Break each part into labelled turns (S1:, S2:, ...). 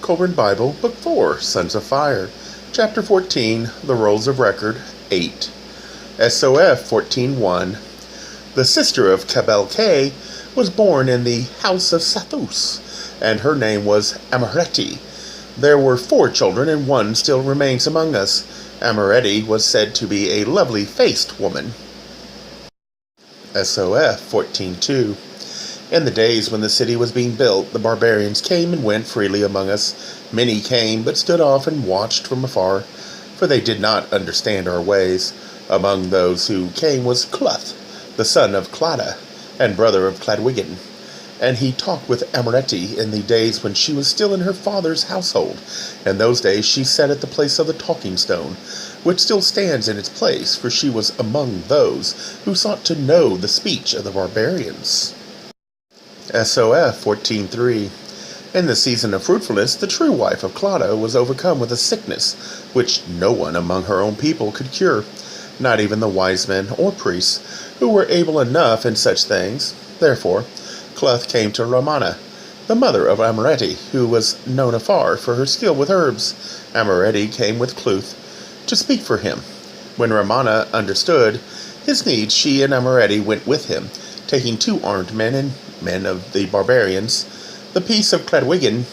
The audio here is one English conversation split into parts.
S1: Kolbrin Bible, Book 4, Sons of Fire, Chapter 14, The Rolls of Record, 8. SOF 14:1. The sister of Cabal K was born in the house of Sathus, and her name was Amareti. There were 4 children, and one still remains among us. Amareti was said to be a lovely-faced woman. SOF 14:2. In the days when the city was being built, the barbarians came and went freely among us. Many came, but stood off and watched from afar, for they did not understand our ways. Among those who came was Cluth, the son of Clada, and brother of Cladwiggan. And he talked with Amareti in the days when she was still in her father's household. In those days she sat at the place of the talking stone, which still stands in its place, for she was among those who sought to know the speech of the barbarians. SOF 14:3. In the season of fruitfulness, the true wife of Claudia was overcome with a sickness, which no one among her own people could cure, not even the wise men or priests, who were able enough in such things. Therefore, Cluth came to Ramana, the mother of Amareti, who was known afar for her skill with herbs. Amareti came with Cluth to speak for him. When Ramana understood his needs, she and Amareti went with him, taking 2 armed men and men of the barbarians. The peace of Cladwiggan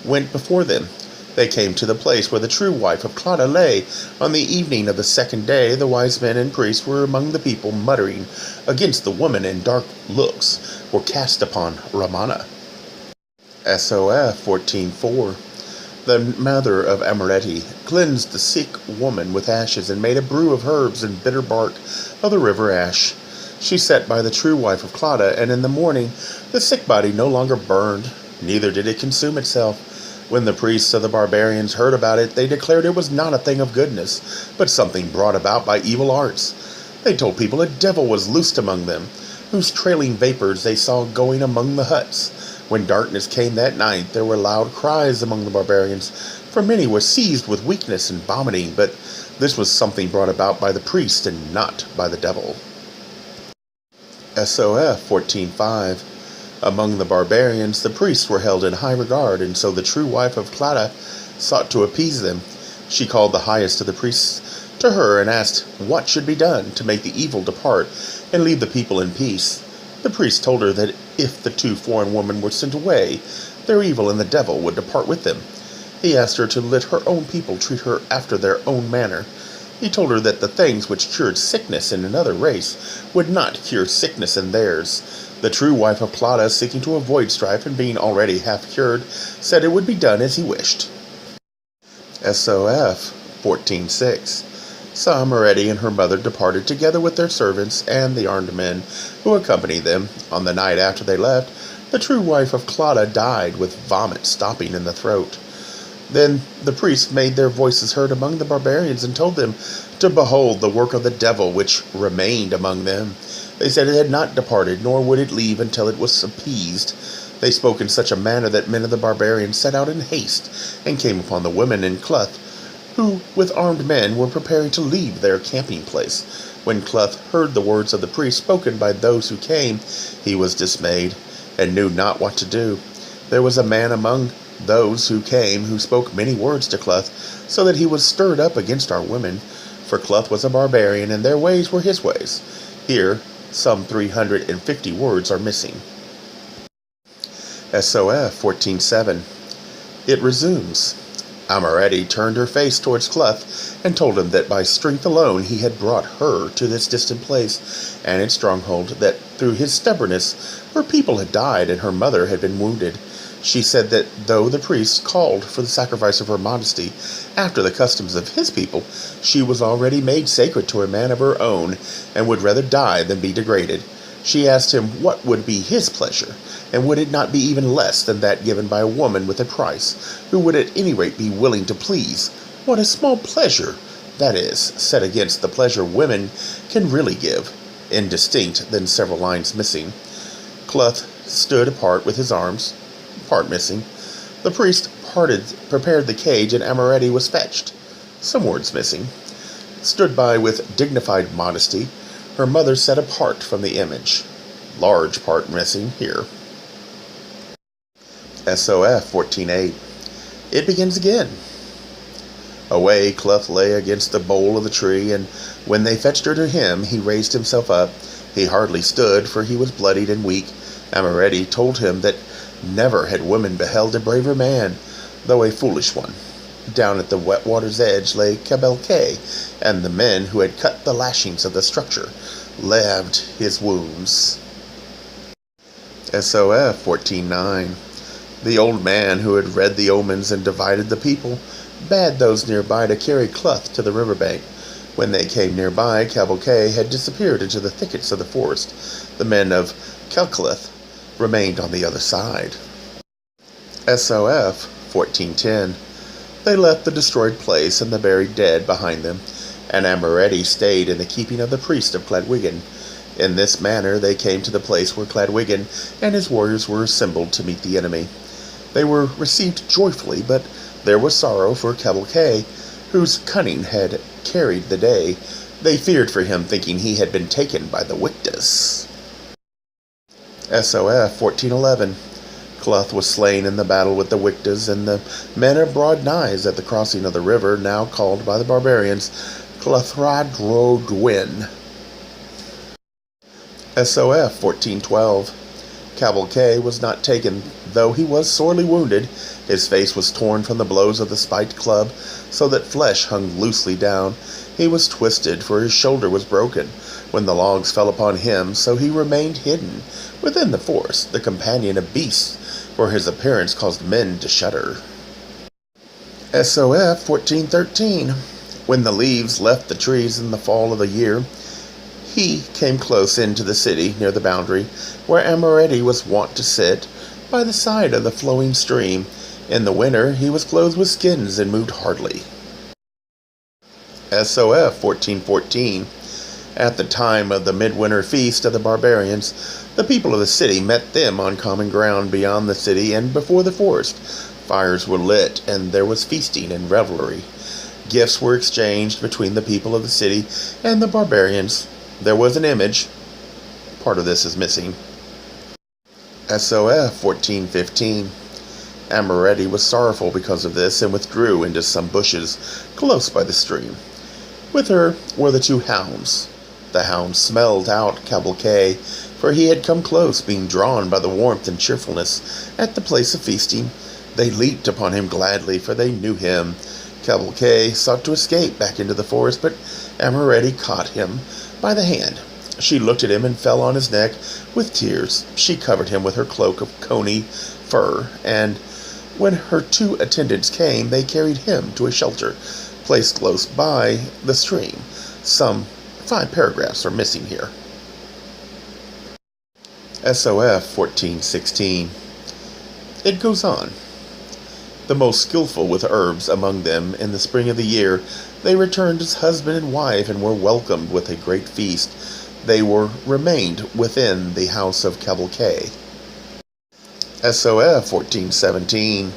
S1: went before them. They came to the place where the true wife of Claudia lay. On the evening of the 2nd day, the wise men and priests were among the people, muttering against the woman, and dark looks were cast upon Ramana. SOF 14:4. The mother of Amareti cleansed the sick woman with ashes and made a brew of herbs and bitter bark of the river ash. She sat by the true wife of Claudia, and in the morning the sick body no longer burned, neither did it consume itself. When the priests of the barbarians heard about it, they declared it was not a thing of goodness, but something brought about by evil arts. They told people a devil was loosed among them, whose trailing vapors they saw going among the huts. When darkness came that night, there were loud cries among the barbarians, for many were seized with weakness and vomiting, but this was something brought about by the priest and not by the devil. SOF 14:5. Among the barbarians, the priests were held in high regard, and so the true wife of Claudia sought to appease them. She called the highest of the priests to her and asked what should be done to make the evil depart and leave the people in peace. The priest told her that if the 2 foreign women were sent away, their evil and the devil would depart with them. He asked her to let her own people treat her after their own manner. He told her that the things which cured sickness in another race would not cure sickness in theirs. The true wife of Claudia, seeking to avoid strife and being already half cured, said it would be done as he wished. SOF 14:6. So Amareti and her mother departed together with their servants and the armed men who accompanied them. On the night after they left, the true wife of Claudia died with vomit stopping in the throat. Then the priests made their voices heard among the barbarians and told them to behold the work of the devil which remained among them. They said it had not departed, nor would it leave until it was appeased. They spoke in such a manner that men of the barbarians set out in haste and came upon the women in Cluth, who with armed men were preparing to leave their camping place. When Cluth heard the words of the priest spoken by those who came, he was dismayed and knew not what to do. There was a man among those who came who spoke many words to Cluth, so that he was stirred up against our women, for Cluth was a barbarian, and their ways were his ways. Here some 350 words are missing. SOF 14:7. It resumes. Amareti turned her face towards Cluth and told him that by strength alone he had brought her to this distant place and its stronghold, that through his stubbornness her people had died and her mother had been wounded. She said that though the priests called for the sacrifice of her modesty after the customs of his people, she was already made sacred to a man of her own, and would rather die than be degraded. She asked him what would be his pleasure, and would it not be even less than that given by a woman with a price, who would at any rate be willing to please. What a small pleasure that is, set against the pleasure women can really give. Indistinct, then several lines missing. Cluth stood apart with his arms, part missing. The priest prepared the cage, and Amareti was fetched. Some words missing. Stood by with dignified modesty. Her mother set apart from the image. Large part missing here. SOF 14:8. It begins again. Away Cloth lay against the bole of the tree, and when they fetched her to him, he raised himself up. He hardly stood, for he was bloodied and weak. Amoretti told him that never had woman beheld a braver man, though a foolish one. Down at the wet water's edge lay Cabalque, and the men who had cut the lashings of the structure laved his wounds. SOF 14:9. The old man who had read the omens and divided the people bade those nearby to carry Cloth to the river bank. When they came nearby, Cabalque had disappeared into the thickets of the forest. The men of Calcleth remained on the other side. SOF 14:10. They left the destroyed place and the buried dead behind them, and Amoretti stayed in the keeping of the priest of Cladwiggan. In this manner they came to the place where Cladwiggan and his warriors were assembled to meet the enemy. They were received joyfully, but there was sorrow for Cabalque, whose cunning had carried the day. They feared for him, thinking he had been taken by the Wictas. SOF 14:11. Cloth was slain in the battle with the Wictas, and the men of Broad Knives at the crossing of the river, now called by the barbarians Clothradrodwin. SOF 14:12. Cabalque was not taken, though he was sorely wounded. His face was torn from the blows of the spiked club, so that flesh hung loosely down. He was twisted, for his shoulder was broken when the logs fell upon him, so he remained hidden within the forest, the companion of beasts, for his appearance caused men to shudder. SOF 14:13. When the leaves left the trees in the fall of the year, he came close into the city, near the boundary, where Amoretti was wont to sit, by the side of the flowing stream. In the winter he was clothed with skins and moved hardly. SOF 14:14. At the time of the midwinter feast of the barbarians, the people of the city met them on common ground beyond the city and before the forest. Fires were lit, and there was feasting and revelry. Gifts were exchanged between the people of the city and the barbarians. There was an image. Part of this is missing. SOF 14:15. Amoretti was sorrowful because of this, and withdrew into some bushes close by the stream. With her were the two hounds. The hounds smelled out Cabalque, for he had come close, being drawn by the warmth and cheerfulness at the place of feasting. They leaped upon him gladly, for they knew him. Cabalque sought to escape back into the forest, but Amoretti caught him by the hand. She looked at him and fell on his neck with tears. She covered him with her cloak of coney fur, and when her two attendants came, they carried him to a shelter placed close by the stream. Some 5 paragraphs are missing here. SOF 14:16. It goes on. The most skillful with herbs among them, in the spring of the year, they returned as husband and wife, and were welcomed with a great feast. They remained within the house of Cabalque. SOF 14:17.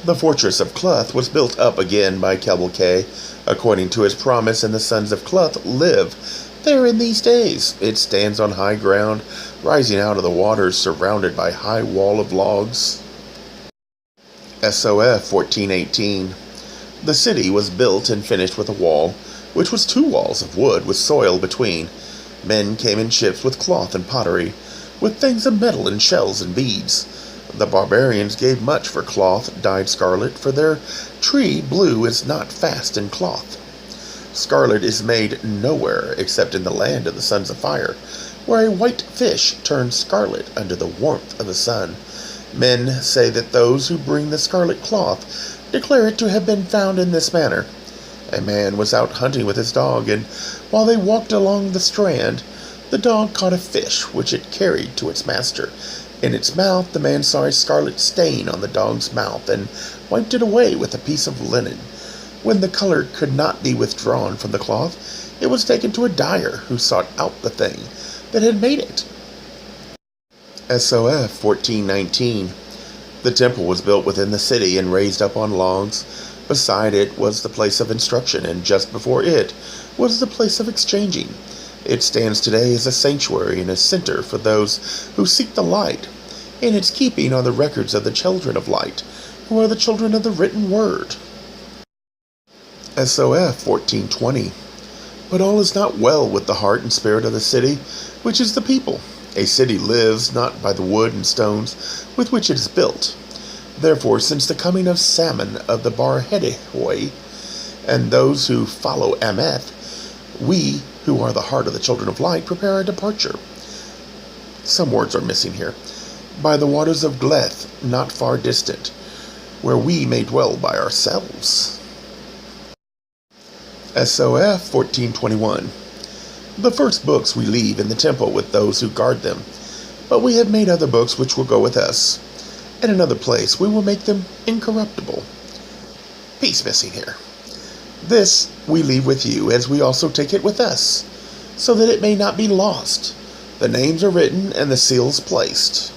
S1: The fortress of Cloth was built up again by Cabalque, according to his promise, and the sons of Cloth live there in these days. It stands on high ground, rising out of the waters, surrounded by a high wall of logs. SOF 14:18. The city was built and finished with a wall, which was 2 walls of wood with soil between. Men came in ships with cloth and pottery, with things of metal and shells and beads. The barbarians gave much for cloth dyed scarlet, for their tree blue is not fast in cloth. Scarlet is made nowhere except in the land of the sons of fire, where a white fish turns scarlet under the warmth of the sun. Men say that those who bring the scarlet cloth declare it to have been found in this manner. A man was out hunting with his dog, and while they walked along the strand, the dog caught a fish which it carried to its master. In its mouth the man saw a scarlet stain on the dog's mouth, and wiped it away with a piece of linen. When the color could not be withdrawn from the cloth, it was taken to a dyer, who sought out the thing that had made it. SOF 14:19. The temple was built within the city and raised up on logs. Beside it was the place of instruction, and just before it was the place of exchanging. It stands today as a sanctuary and a center for those who seek the light. In its keeping are the records of the children of light, who are the children of the written word. SOF 1420. But all is not well with the heart and spirit of the city, which is the people. A city lives not by the wood and stones with which it is built. Therefore, since the coming of Salmon of the Barhedihoi, and those who follow Ameth, we, who are the heart of the children of light, prepare our departure. Some words are missing here. By the waters of Gleth, not far distant, where we may dwell by ourselves. SOF 1421. The first books we leave in the temple with those who guard them, but we have made other books which will go with us. In another place we will make them incorruptible. Piece missing here. This we leave with you, as we also take it with us, so that it may not be lost. The names are written and the seals placed.